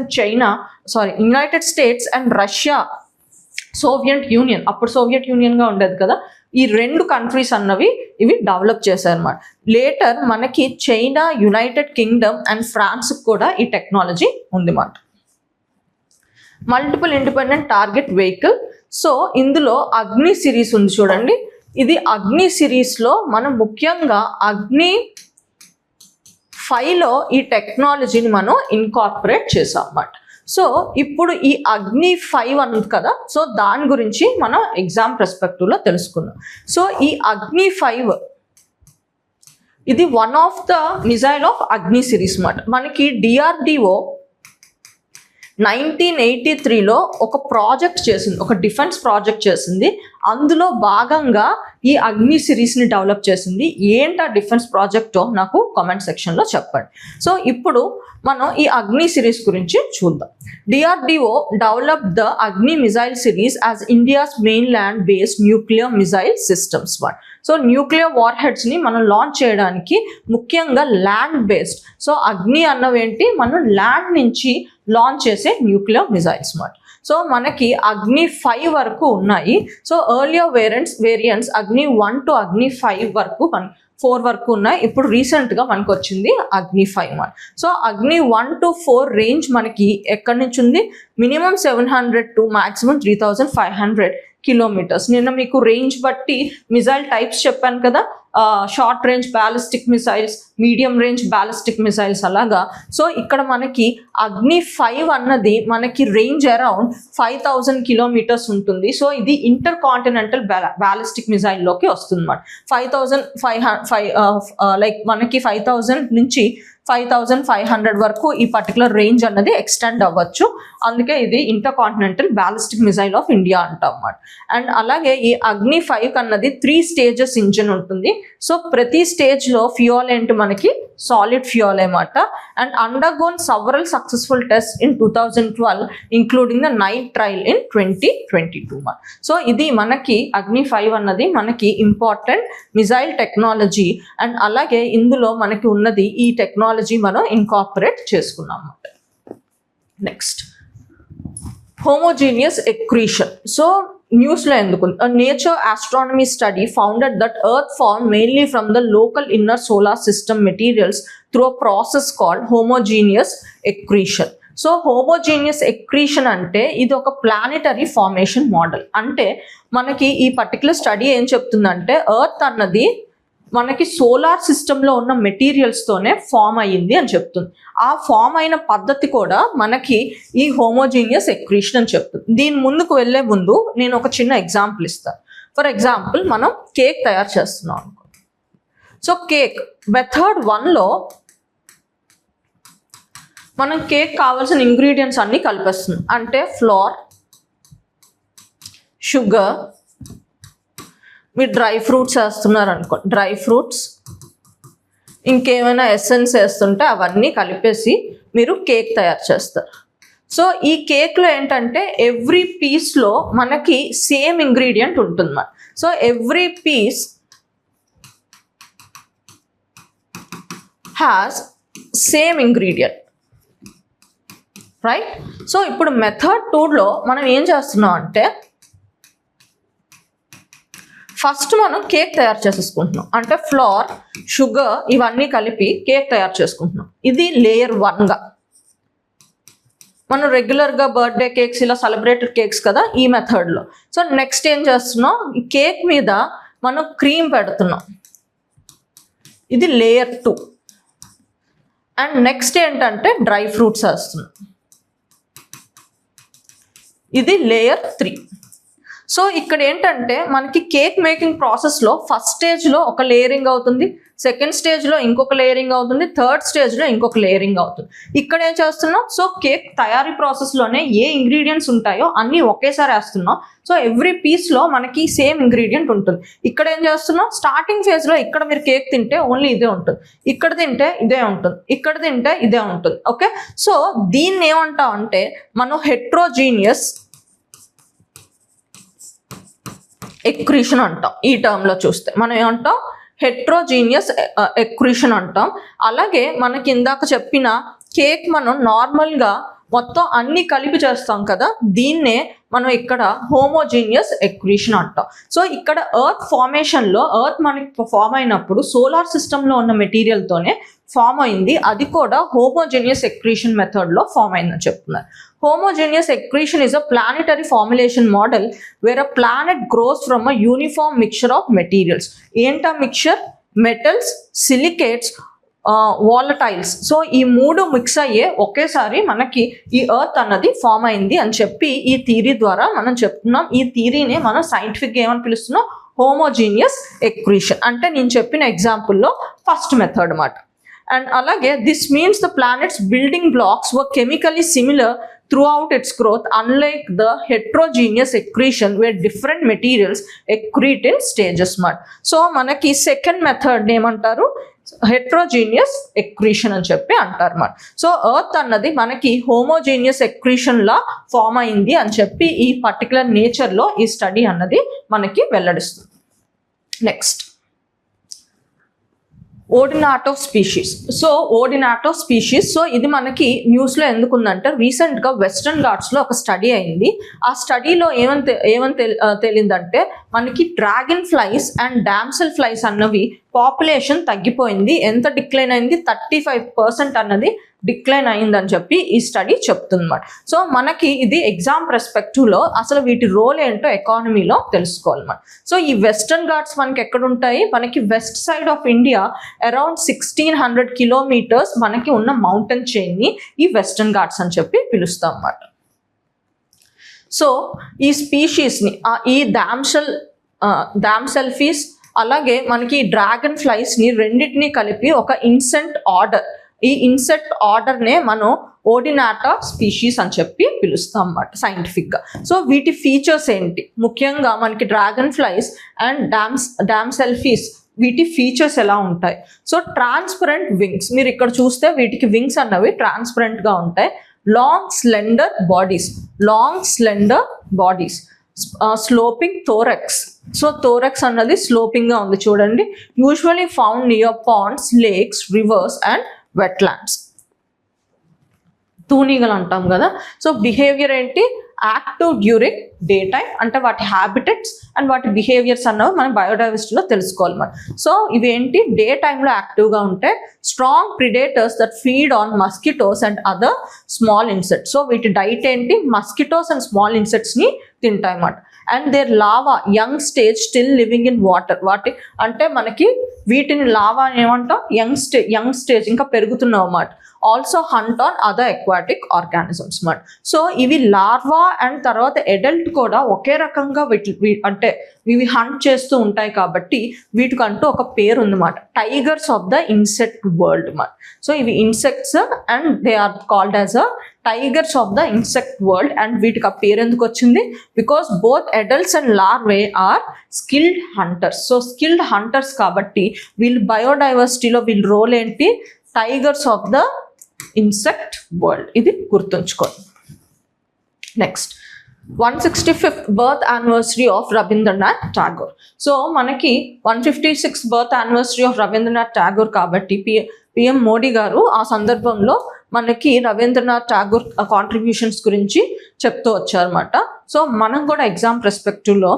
and Russia, Soviet union, అప్పుడు సోవియట్ యూనియన్గా ఉండేది కదా, ఈ 2 కంట్రీస్ అన్నవి ఇవి డెవలప్ చేశారన్నమాట. లేటర్ మనకి China, United Kingdom and France కూడా ఈ టెక్నాలజీ ఉంది మాట. Multiple independent target vehicle. So ఇందులో అగ్ని సిరీస్ ఉంది చూడండి. ఇది అగ్ని సిరీస్లో మనం ముఖ్యంగా అగ్ని 5లో ఈ టెక్నాలజీని మనం ఇన్కార్పొరేట్ చేసాం అన్నమాట. సో ఇప్పుడు ఈ అగ్ని 5 అన్నది కదా, సో దాని గురించి మనం ఎగ్జామ్ పర్స్పెక్టివ్లో తెలుసుకుందాం. సో ఈ అగ్ని 5 ఇది one of the missile of అగ్ని సిరీస్ అన్నమాట. మనకి డిఆర్డిఓ 1983లో ఒక ప్రాజెక్ట్ చేసింది, ఒక డిఫెన్స్ ప్రాజెక్ట్ చేసింది. అందులో భాగంగా ఈ అగ్ని సిరీస్ని డెవలప్ చేసింది. ఏంటి ఆ డిఫెన్స్ ప్రాజెక్టో నాకు కామెంట్ సెక్షన్లో చెప్పండి. సో ఇప్పుడు మనం ఈ అగ్ని సిరీస్ గురించి చూద్దాం. DRDO develop the Agni missile series as India's main land based nuclear missile systems one. So nuclear war హెడ్స్ని మనం లాంచ్ చేయడానికి ముఖ్యంగా ల్యాండ్ బేస్డ్. సో అగ్ని అన్నవేంటి, మనం ల్యాండ్ నుంచి లాంచ్ చేసే న్యూక్లియర్ మిజైల్స్ మాట. సో మనకి అగ్ని 5 వరకు ఉన్నాయి. సో ఎర్లియర్ వేరియంట్స్ అగ్ని 1 to అగ్ని 5 వరకు 4 వరకు ఉన్నాయి. ఇప్పుడు రీసెంట్గా మనకు వచ్చింది అగ్ని 5 మాట. సో అగ్ని 1 to 4 రేంజ్ మనకి ఎక్కడి నుంచి ఉంది, మినిమం 700 to maximum 3500 కిలోమీటర్స్. నిన్న మీకు రేంజ్ బట్టి మిజైల్ టైప్స్ చెప్పాను కదా, short range ballistic missiles, medium range ballistic missiles అలాగా. సో ఇక్కడ మనకి అగ్ని 5 అన్నది మనకి రేంజ్ అరౌండ్ 5000 కిలోమీటర్స్ ఉంటుంది. సో ఇది ఇంటర్ కాంటినెంటల్ బ్యాలిస్టిక్ మిసైల్లోకి వస్తుంది అన్నమాట. 5000 లైక్ మనకి 5000 నుంచి 5500 వరకు ఈ పర్టికులర్ రేంజ్ అన్నది ఎక్స్టెండ్ అవ్వచ్చు. అందుకే ఇది inter continental ballistic missile of India అంటాం అన్నమాట. అండ్ అలాగే ఈ అగ్ని 5 అన్నది 3 స్టేజెస్ ఇంజిన్ ఉంటుంది. సో ప్రతి స్టేజ్లో ఫ్యూయల్ ఏంటి, మనకి సాలిడ్ ఫ్యూయల్ అన్నమాట. And undergone several successful test in 2012 including the night trial in 2022. So ఇది మనకి అగ్ని 5 అన్నది మనకి ఇంపార్టెంట్ మిజైల్ టెక్నాలజీ. అండ్ అలాగే ఇందులో మనకి ఉన్నది ఈ టెక్నాలజీ మనం ఇన్కార్పొరేట్ చేసుకున్నాం అన్నమాట. Next homogeneous accretion. So న్యూస్లో ఎందుకు, nature astronomy study founded that earth form mainly from the local inner solar system materials through a process called homogeneous accretion. So homogeneous accretion అంటే ఇది ఒక ప్లానెటరీ ఫార్మేషన్ మోడల్. అంటే మనకి ఈ పర్టికులర్ స్టడీ ఏం చెప్తుందంటే ఎర్త్ అన్నది మనకి సోలార్ సిస్టంలో ఉన్న మెటీరియల్స్తోనే ఫామ్ అయ్యింది అని చెప్తుంది. ఆ ఫామ్ అయిన పద్ధతి కూడా మనకి ఈ హోమోజీనియస్ ఎక్రీషన్ అని చెప్తుంది. దీని ముందుకు వెళ్ళే ముందు నేను ఒక చిన్న ఎగ్జాంపుల్ ఇస్తాను. ఫర్ ఎగ్జాంపుల్ మనం కేక్ తయారు చేస్తున్నాం అనుకో. సో కేక్ మెథడ్ 1లో మనం కేక్ కావాల్సిన ఇంగ్రీడియంట్స్ అన్నీ కలిపేస్తున్నాం. అంటే ఫ్లోర్, షుగర్, మీరు డ్రై ఫ్రూట్స్ వేస్తున్నారు అనుకో, డ్రై ఫ్రూట్స్, ఇంకేమైనా ఎసెన్స్ వేస్తుంటే అవన్నీ కలిపేసి మీరు కేక్ తయారు చేస్తారు. సో ఈ కేక్లో ఏంటంటే ఎవ్రీ పీస్లో మనకి సేమ్ ఇంగ్రీడియంట్ ఉంటుంది మరి. So every piece has same ingredient, right? So ఇప్పుడు మెథడ్ 2లో మనం ఏం చేస్తున్నాం అంటే ఫస్ట్ మనం కేక్ తయారు చేసేసుకుంటున్నాం. అంటే ఫ్లోర్, షుగర్ ఇవన్నీ కలిపి కేక్ తయారు చేసుకుంటున్నాం. ఇది లేయర్ 1గా. మనం రెగ్యులర్గా బర్త్డే కేక్స్ ఇలా సెలబ్రేటెడ్ కేక్స్ కదా ఈ మెథడ్లో. సో నెక్స్ట్ ఏం చేస్తున్నాం, ఈ కేక్ మీద మనం క్రీమ్ పెడుతున్నాం. ఇది లేయర్ 2. అండ్ నెక్స్ట్ ఏంటంటే డ్రై ఫ్రూట్స్ వేస్తున్నాం. ఇది లేయర్ 3. సో ఇక్కడ ఏంటంటే మనకి కేక్ మేకింగ్ ప్రాసెస్లో ఫస్ట్ స్టేజ్లో ఒక లేయరింగ్ అవుతుంది, సెకండ్ స్టేజ్లో ఇంకొక లేయరింగ్ అవుతుంది, థర్డ్ స్టేజ్లో ఇంకొక లేయరింగ్ అవుతుంది. ఇక్కడ ఏం చేస్తున్నాం, సో కేక్ తయారీ ప్రాసెస్లోనే ఏ ఇంగ్రీడియంట్స్ ఉంటాయో అన్నీ ఒకేసారి వేస్తున్నాం. సో ఎవ్రీ పీస్లో మనకి సేమ్ ఇంగ్రీడియంట్ ఉంటుంది. ఇక్కడ ఏం చేస్తున్నాం, స్టార్టింగ్ ఫేజ్లో ఇక్కడ మీరు కేక్ తింటే ఓన్లీ ఇదే ఉంటుంది, ఇక్కడ తింటే ఇదే ఉంటుంది, ఇక్కడ తింటే ఇదే ఉంటుంది. ఓకే, సో దీన్ని ఏమంటాం అంటే మనం హెట్రోజీనియస్ ఎక్రీషన్ అంటాం. ఈ టర్మ్లో చూస్తే మనం ఏమంటాం, హెట్రోజీనియస్ ఎక్రీషన్ అంటాం. అలాగే మనకి ఇందాక చెప్పిన కేక్ మనం నార్మల్గా మొత్తం అన్ని కలిపి చేస్తాం కదా, దీన్నే మనం ఇక్కడ హోమోజీనియస్ ఎక్రీషన్ అంటాం. సో ఇక్కడ ఎర్త్ ఫార్మేషన్లో ఎర్త్ మనకి ఫామ్ అయినప్పుడు సోలార్ సిస్టంలో ఉన్న మెటీరియల్తోనే ఫామ్ అయింది. అది కూడా హోమోజీనియస్ ఎక్రీషన్ మెథడ్లో ఫామ్ అయిందని చెప్తున్నారు. Homogeneous accretion is a planetary formulation model where a planet grows from a uniform mixture of materials. ఏంటా mixture? Metals, silicates, volatiles. So ఈ 3 మిక్స్ అయ్యే ఒకేసారి మనకి ఈ ఎర్త్ అన్నది ఫామ్ అయింది అని చెప్పి ఈ థియరీ ద్వారా మనం చెప్తున్నాం. ఈ థియరీని మనం సైంటిఫిక్గా ఏమని పిలుస్తున్నాం, హోమోజీనియస్ ఎక్రీషన్. అంటే నేను చెప్పిన ఎగ్జాంపుల్లో ఫస్ట్ మెథడ్ అన్నమాట. అండ్ అలాగే this means the planets building blocks were chemically similar throughout its growth, unlike the heterogeneous accretion where different materials accrete in stages. So manaki second method ఏమంటారు, హెట్రోజీనియస్ ఎక్రీషన్ అని చెప్పి అంటారు మాట. సో ఎర్త్ అన్నది మనకి హోమోజీనియస్ ఎక్రీషన్ లా ఫామ్ అయింది అని చెప్పి ఈ పర్టికులర్ నేచర్లో ఈ స్టడీ అన్నది మనకి వెల్లడిస్తుంది. Next Odonata species. So Odonata species, so ఇది మనకి న్యూస్లో ఎందుకు ఉందంటే రీసెంట్గా వెస్టర్న్ ఘాట్స్లో ఒక స్టడీ అయింది. ఆ స్టడీలో ఏమని తేలిందంటే మనకి dragon flies and damsel flies అన్నవి పాపులేషన్ తగ్గిపోయింది. ఎంత డిక్లైన్ అయింది, 35% అన్నది డిక్లైన్ అయిందని చెప్పి ఈ స్టడీ చెప్తుందన్నమాట. సో మనకి ఇది ఎగ్జామ్ పర్స్పెక్టివ్లో అసలు వీటి రోల్ ఏంటో ఎకానమీలో తెలుసుకోవాలన్నమాట. సో ఈ వెస్టర్న్ ఘాట్స్ మనకి ఎక్కడ ఉంటాయి, మనకి west side of India around 1600 kilometres మనకి ఉన్న మౌంటైన్ చైన్ని ఈ వెస్టర్న్ ఘాట్స్ అని చెప్పి పిలుస్తాం అన్నమాట. సో ఈ స్పీషీస్ని ఈ డామ్సెల్ఫీస్ అలాగే మనకి డ్రాగన్ ఫ్లైస్ని రెండింటినీ కలిపి ఒక ఇన్సెక్ట్ ఆర్డర్, ఈ ఇన్సెక్ట్ ఆర్డర్నే మనం ఓడినాటా స్పీషీస్ అని చెప్పి పిలుస్తాం అన్నమాట సైంటిఫిక్గా. సో వీటి ఫీచర్స్ ఏంటి, ముఖ్యంగా మనకి డ్రాగన్ ఫ్లైస్ అండ్ డామ్సెల్ఫీస్ వీటి ఫీచర్స్ ఎలా ఉంటాయి. సో ట్రాన్స్పరెంట్ వింగ్స్, మీరు ఇక్కడ చూస్తే వీటికి వింగ్స్ అన్నవి ట్రాన్స్పరెంట్గా ఉంటాయి. Long slender bodies, sloping thorax. So thorax అన్నది స్లోపింగ్గా ఉంది చూడండి. Usually found near ponds, lakes, rivers and wetlands. తూనీగలు అంటాం కదా. సో బిహేవియర్ ఏంటి, యాక్టివ్ డ్యూరింగ్ డే టైం, అంటే వాటి హ్యాబిటెట్స్ అండ్ వాటి బిహేవియర్స్ అన్నవి మనం బయోడైవర్సిటీలో తెలుసుకోవాలి మనం. సో ఇవేంటి, డే టైంలో యాక్టివ్గా ఉంటే strong predators that feed on mosquitoes and other small insects. So వీటి డైట్ ఏంటి, మస్కిటోస్ అండ్ స్మాల్ ఇన్సెక్ట్స్ని తింటాయి అన్నమాట. And their larva young stage still living in water. వాటి అంటే మనకి వీటిని లావా ఏమంటాం, యంగ్ స్టేజ్ ఇంకా పెరుగుతున్నావు అన్నమాట. Also hunt on other aquatic organisms అన్నమాట. సో ఇవి లార్వా అండ్ తర్వాత అడల్ట్ కూడా ఒకే రకంగా అంటే ఇవి హంట్ చేస్తూ ఉంటాయి కాబట్టి వీటికంటూ ఒక పేరు ఉందన్నమాట, tigers of the insect world అన్నమాట. సో ఇవి insects and they are called as a tigers of the insect world. And వీటికి ఆ పేరు ఎందుకు వచ్చింది, because both adults and larvae are skilled hunters. So skilled hunters కాబట్టి వీళ్ళు బయోడైవర్సిటీలో వీళ్ళ రోల్ ఏంటి, tigers of the insect world. ఇది గుర్తుంచుకోండి. Next 165th birth anniversary of Rabindranath Tagore. So మనకి 156th birth anniversary of Rabindranath Tagore కాబట్టి పిఎం మోడీ గారు ఆ సందర్భంలో మనకి రవీంద్రనాథ్ ఠాగూర్ కాంట్రిబ్యూషన్స్ గురించి చెప్తూ వచ్చారన్నమాట. సో మనం కూడా ఎగ్జామ్ పర్స్పెక్టివ్లో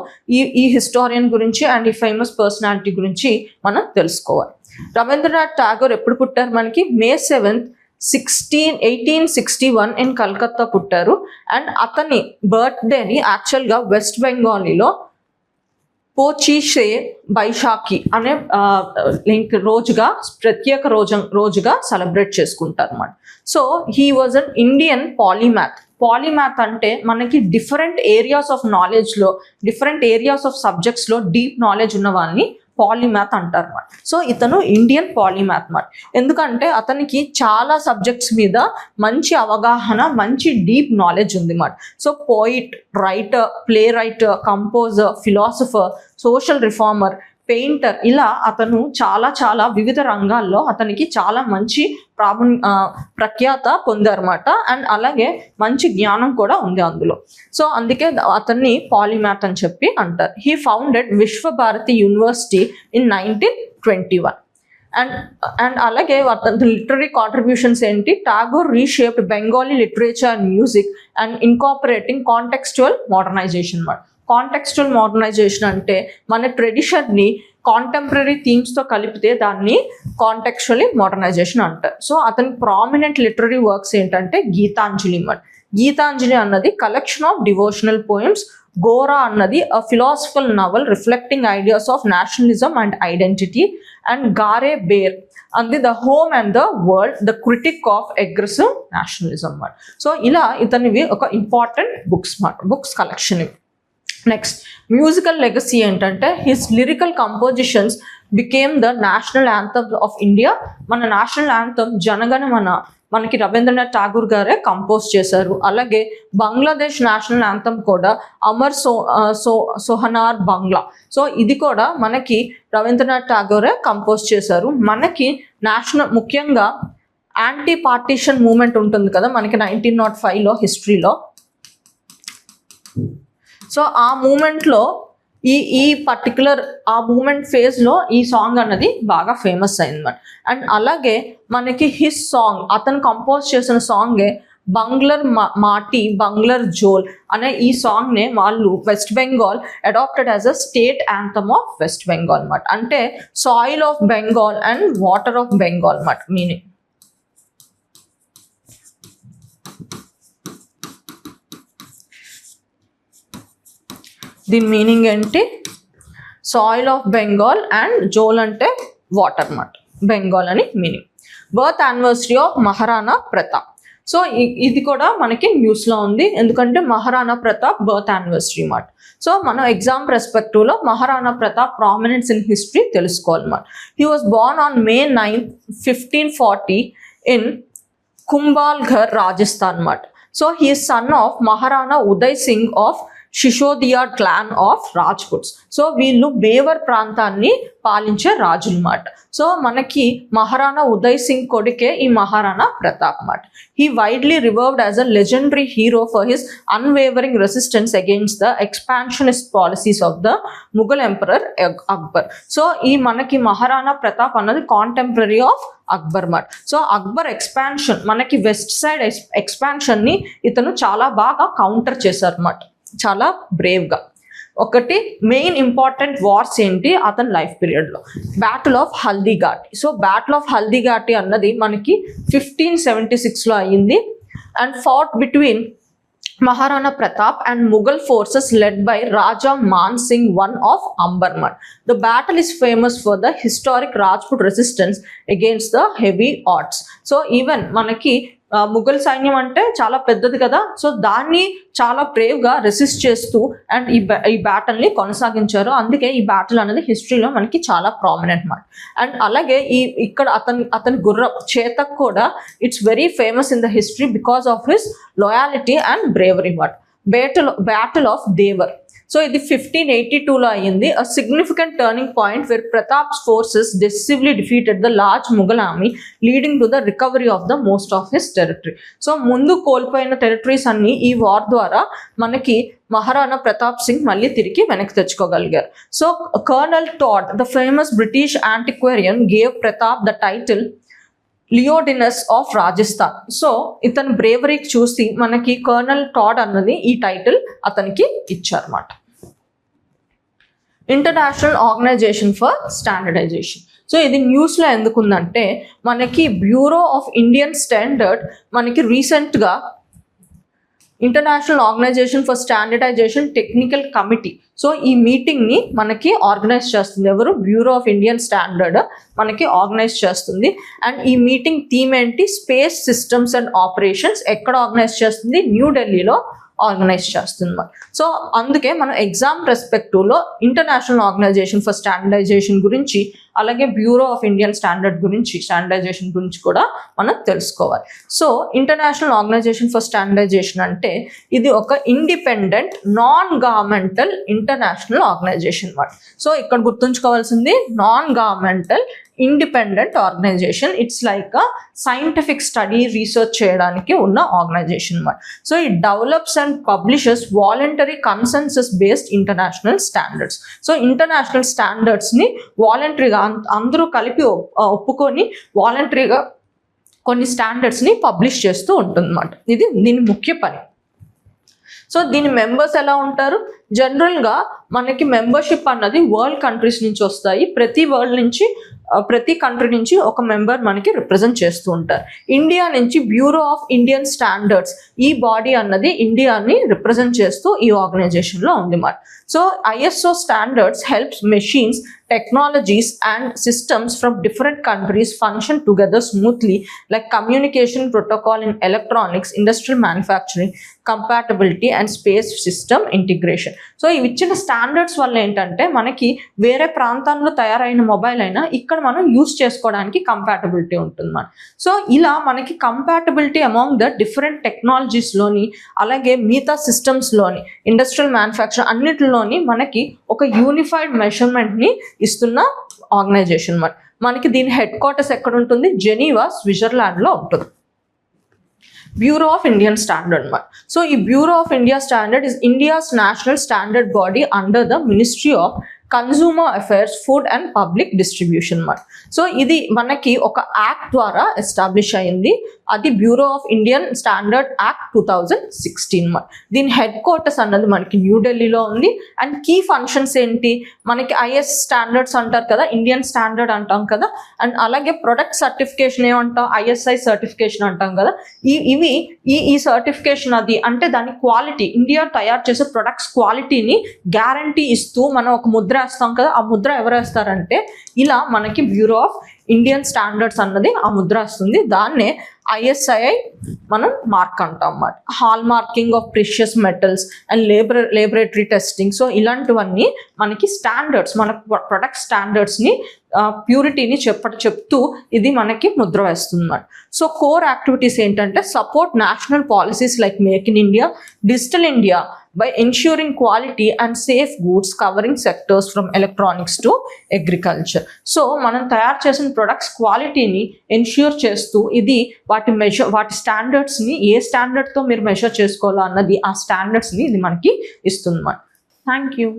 ఈ హిస్టారియన్ గురించి అండ్ ఈ ఫేమస్ పర్సనాలిటీ గురించి మనం తెలుసుకోవాలి. రవీంద్రనాథ్ ఠాగూర్ ఎప్పుడు పుట్టారు మనకి, May 7th 1861 ఇన్ కలకత్తా పుట్టారు. అండ్ అతని బర్త్డేని యాక్చువల్గా వెస్ట్ బెంగాలీలో పోచీషే బైశాఖి అనే రోజుగా ప్రత్యేక రోజుగా సెలబ్రేట్ చేసుకుంటారు అన్నమాట. So he was an Indian polymath. Polymath అంటే మనకి డిఫరెంట్ ఏరియాస్ ఆఫ్ నాలెడ్జ్లో, డిఫరెంట్ ఏరియాస్ ఆఫ్ సబ్జెక్ట్స్లో డీప్ నాలెడ్జ్ ఉన్న వాళ్ళని పాలీమ్యాథ్ అంటారు అన్నమాట. సో ఇతను ఇండియన్ పాలీమ్యాథ్ అన్నమాట. ఎందుకంటే అతనికి చాలా సబ్జెక్ట్స్ మీద మంచి అవగాహన, మంచి డీప్ నాలెడ్జ్ ఉంది అన్నమాట. So poet, writer, play writer, composer, philosopher, social reformer, painter, ఇలా అతను చాలా వివిధ రంగాల్లో అతనికి చాలా మంచి ప్రఖ్యాత పొందారన్నమాట. అండ్ అలాగే మంచి జ్ఞానం కూడా ఉంది అందులో. సో అందుకే అతన్ని పాలీమ్యాథ్ అని చెప్పి అంటారు. He founded Visva-Bharati university in 1921. And అలాగే అతని లిటరీ కాంట్రిబ్యూషన్స్ ఏంటి, Tagore reshaped Bengali literature and music and incorporating contextual modernisation అన్నమాట. కాంటెక్స్చువల్ మోడర్నైజేషన్ అంటే మన ట్రెడిషన్ని కాంటెంపరీ థీమ్స్తో కలిపితే దాన్ని కాంటెక్చువల్లీ మోడర్నైజేషన్ అంటారు. సో అతని ప్రామినెంట్ లిటరీ వర్క్స్ ఏంటంటే గీతాంజలి అన్నమాట. గీతాంజలి అన్నది collection of devotional poems. Gora అన్నది a philosophical novel reflecting ideas of nationalism and identity. And Gare Bear అంది the home and the world, the critic of aggressive nationalism. So ఇలా ఇతనివి ఒక ఇంపార్టెంట్ బుక్స్ కలెక్షన్ ఇవి. నెక్స్ట్ మ్యూజికల్ లెగసీ ఏంటంటే his lyrical compositions became the national anthem of India. మన నేషనల్ యాంథమ్ జనగణమన మనకి రవీంద్రనాథ్ ఠాగూర్ గారే కంపోజ్ చేశారు. అలాగే బంగ్లాదేశ్ నేషనల్ యాంథమ్ కూడా అమర్ సోహనార్ బంగ్లా. సో ఇది కూడా మనకి రవీంద్రనాథ్ ఠాగూరే కంపోజ్ చేశారు. మనకి ముఖ్యంగా యాంటీ పార్టీషన్ మూమెంట్ ఉంటుంది కదా మనకి 1905లో హిస్టరీలో. సో ఆ మూమెంట్లో ఈ పర్టికులర్ ఆ మూమెంట్ ఫేజ్లో ఈ సాంగ్ అన్నది బాగా ఫేమస్ అయిందన్నమాట. అండ్ అలాగే మనకి హిస్ సాంగ్ అతను కంపోజ్ చేసిన సాంగే బంగ్లర్ మాటి బంగ్లర్ జోల్ అనే ఈ సాంగ్నే వాళ్ళు West Bengal adopted as a state anthem of West Bengal అన్నమాట. అంటే soil of Bengal and water of Bengal అన్నమాట మీనింగ్. దీని మీనింగ్ ఏంటి, సాయిల్ ఆఫ్ బెంగాల్ అండ్ జోల్ అంటే వాటర్ అన్నమాట, బెంగాల్ అని meaning. Birth anniversary of Maharana Pratap. So ఇది కూడా మనకి న్యూస్లో ఉంది ఎందుకంటే మహారాణా ప్రతాప్ బర్త్ యానివర్సరీ అన్నమాట. సో మనం ఎగ్జామ్ పర్స్పెక్టివ్లో Maharana Pratap prominence in history తెలుసుకోవాలన్నమాట. He was born on May 9th 1540 in Kumbhalgarh Rajasthan అన్నమాట. So he is son of Maharana Udai Singh of Sisodia clan of Rajputs. So వీళ్ళు మేవర్ ప్రాంతాన్ని పాలించే రాజులు అన్నమాట. సో మనకి మహారాణా ఉదయ్ సింగ్ కొడుకే ఈ మహారాణా ప్రతాప్ అన్నమాట. He widely revered as a legendary hero for his unwavering resistance against the expansionist policies of the Mughal emperor Akbar. So ఈ మనకి మహారాణా ప్రతాప్ అన్నది కాంటెంపరీ ఆఫ్ అక్బర్ మాట. సో అక్బర్ ఎక్స్పాన్షన్ మనకి వెస్ట్ సైడ్ ఎక్స్పాన్షన్ ని ఇతను చాలా బాగా కౌంటర్ చేశారు అన్నమాట, చాలా బ్రేవ్గా. ఒకటి మెయిన్ ఇంపార్టెంట్ వార్స్ ఏంటి అతని లైఫ్ పీరియడ్లో, battle of Haldighati. So battle of Haldighati అన్నది మనకి 1576లో అయ్యింది and fought between Maharana Pratap and Mughal forces led by Raja Man Singh I of Ambermad. The battle is famous for the historic Rajput resistance against the heavy odds. So even manaki Mughal సైన్యం అంటే చాలా పెద్దది కదా, సో దాన్ని చాలా బ్రేవ్గా రెసిస్ట్ చేస్తూ అండ్ ఈ బ్యాటిల్ని కొనసాగించారు. అందుకే ఈ బ్యాటిల్ అనేది హిస్టరీలో మనకి చాలా ప్రామినెంట్ మాట. అండ్ అలాగే ఇక్కడ అతని గుర్రం చేతక్ కూడా it's very famous in the history because of his loyalty and bravery మాట. Battle of Dewair. సో ఇది 1582లో అయ్యింది. A significant turning point where Pratap's forces decisively defeated the large Mughal army, leading to the recovery of the most of his territory. So ముందు కోల్పోయిన టెరిటరీస్ అన్ని ఈ వార్ ద్వారా మనకి మహారాణా ప్రతాప్ సింగ్ మళ్ళీ తిరిగి వెనక్కి తెచ్చుకోగలిగారు. So Colonel Tod, the famous British antiquarian, gave Pratap the title Leonidas of Rajasthan. So ఇతని బ్రేవరీకి చూసి మనకి కర్నల్ టాడ్ అన్నది ఈ టైటిల్ అతనికి ఇచ్చారన్నమాట. International Organization for Standardization. So ఇది న్యూస్లో ఎందుకుందంటే మనకి బ్యూరో ఆఫ్ ఇండియన్ స్టాండర్డ్ మనకి రీసెంట్గా International Organization for Standardization technical committee, so ఈ మీటింగ్ని మనకి ఆర్గనైజ్ చేస్తుంది. ఎవరు? బ్యూరో ఆఫ్ ఇండియన్ స్టాండర్డ్ మనకి ఆర్గనైజ్ చేస్తుంది. అండ్ ఈ మీటింగ్ థీమ్ ఏంటి? Space systems and operations. ఎక్కడ ఆర్గనైజ్ చేస్తుంది? న్యూఢిల్లీలో ఆర్గనైజ్ చేస్తుంది. సో అందుకే మనం ఎగ్జామ్ రెస్పెక్టివ్లో ఇంటర్నేషనల్ ఆర్గనైజేషన్ ఫర్ స్టాండర్డైజేషన్ గురించి అలాగే బ్యూరో ఆఫ్ ఇండియన్ స్టాండర్డైజేషన్ గురించి కూడా మనం తెలుసుకోవాలి. So International Organization for Standardization అంటే ఇది ఒక independent non governmental international organisation అన్నమాట. సో ఇక్కడ గుర్తుంచుకోవాల్సింది non governmental independent organisation. It's like a scientific study research చేయడానికి ఉన్న ఆర్గనైజేషన్ అన్నమాట. So it develops and publishes voluntary consensus based international standards. So international స్టాండర్డ్స్ని వాలంటరీగా అందరూ కలిపి ఒప్పుకొని వాలంటరీగా కొన్ని స్టాండర్డ్స్ని పబ్లిష్ చేస్తూ ఉంటుందన్నమాట. ఇది దీని ముఖ్య పని. సో దీని మెంబర్స్ ఎలా ఉంటారు? జనరల్గా మనకి మెంబర్షిప్ అన్నది వరల్డ్ కంట్రీస్ నుంచి వస్తాయి. ప్రతి కంట్రీ నుంచి ఒక మెంబర్ మనకి రిప్రజెంట్ చేస్తూ ఉంటారు. ఇండియా నుంచి బ్యూరో ఆఫ్ ఇండియన్ స్టాండర్డ్స్, ఈ బాడీ అన్నది ఇండియాని రిప్రజెంట్ చేస్తూ ఈ ఆర్గనైజేషన్లో ఉంది మాట. So ISO standards helps machines, technologies and systems from different countries function together smoothly, like communication protocol in electronics, industrial manufacturing, compatibility and space system integration. So ఇవి ఇచ్చిన స్టాండర్డ్స్ వల్ల ఏంటంటే మనకి వేరే ప్రాంతాల్లో తయారైన మొబైల్ అయినా ఇక్కడ మనం యూస్ చేసుకోవడానికి కంపాటబిలిటీ ఉంటుంది మన. సో ఇలా మనకి కంపాటబిలిటీ అమాంగ్ ద డిఫరెంట్ టెక్నాలజీస్లోని అలాగే మిగతా సిస్టమ్స్లోని ఇండస్ట్రియల్ మ్యానుఫ్యాక్చర్ అన్నిటిలోని మనకి ఒక యూనిఫైడ్ మెజర్మెంట్ని ఇస్తున్న ఆర్గనైజేషన్ మనకి దీని హెడ్ క్వార్టర్స్ ఎక్కడ ఉంటుంది? జెనీవా, స్విట్జర్లాండ్లో ఉంటుంది. Bureau of Indian standard so ఈ Bureau of India standard is India's national standard body under the ministry of consumer affairs, food and public distribution so ఇది మనకి ఒక యాక్ట్ ద్వారా ఎస్టాబ్లిష్ అయింది. అది Bureau of Indian standard act 2016 దీని హెడ్ క్వార్టర్స్ అన్నది మనకి న్యూఢిల్లీలో ఉంది. అండ్ కీ ఫంక్షన్స్ ఏంటి? మనకి IS స్టాండర్డ్స్ అంటారు కదా, ఇండియన్ స్టాండర్డ్ అంటాం కదా, అండ్ అలాగే ప్రొడక్ట్ సర్టిఫికేషన్ ఏమంటాం? ISI సర్టిఫికేషన్ అంటాం కదా. ఇవి ఈ సర్టిఫికేషన్ అది అంటే దాని క్వాలిటీ, ఇండియా తయారు చేసే ప్రొడక్ట్స్ క్వాలిటీని గ్యారంటీ ఇస్తూ మనం ఒక ముద్ర వేస్తాం కదా. ఆ ముద్ర ఎవరు వేస్తారంటే ఇలా మనకి బ్యూరో ఆఫ్ ఇండియన్ స్టాండర్డ్స్ అన్నది ఆ ముద్ర వస్తుంది. దాన్నే ISI మనం మార్క్ అంటాం అన్నమాట. Hall marking of precious metals and laboratory testing. So ఇలాంటివన్నీ మనకి స్టాండర్డ్స్, మన ప్రొడక్ట్ స్టాండర్డ్స్ని ప్యూరిటీని చెప్తూ ఇది మనకి ముద్ర వేస్తుంది అన్నమాట. సో కోర్ యాక్టివిటీస్ ఏంటంటే support national policies like make in India, digital India by ensuring quality and safe goods covering sectors from electronics to agriculture. So మనం తయారు చేసిన ప్రొడక్ట్స్ క్వాలిటీని ఎన్ష్యూర్ చేస్తూ ఇది వాటి స్టాండర్డ్స్ని ఏ స్టాండర్డ్తో మీరు మెజర్ చేసుకోవాలా అన్నది ఆ స్టాండర్డ్స్ని ఇది మనకి ఇస్తుంది. Thank you.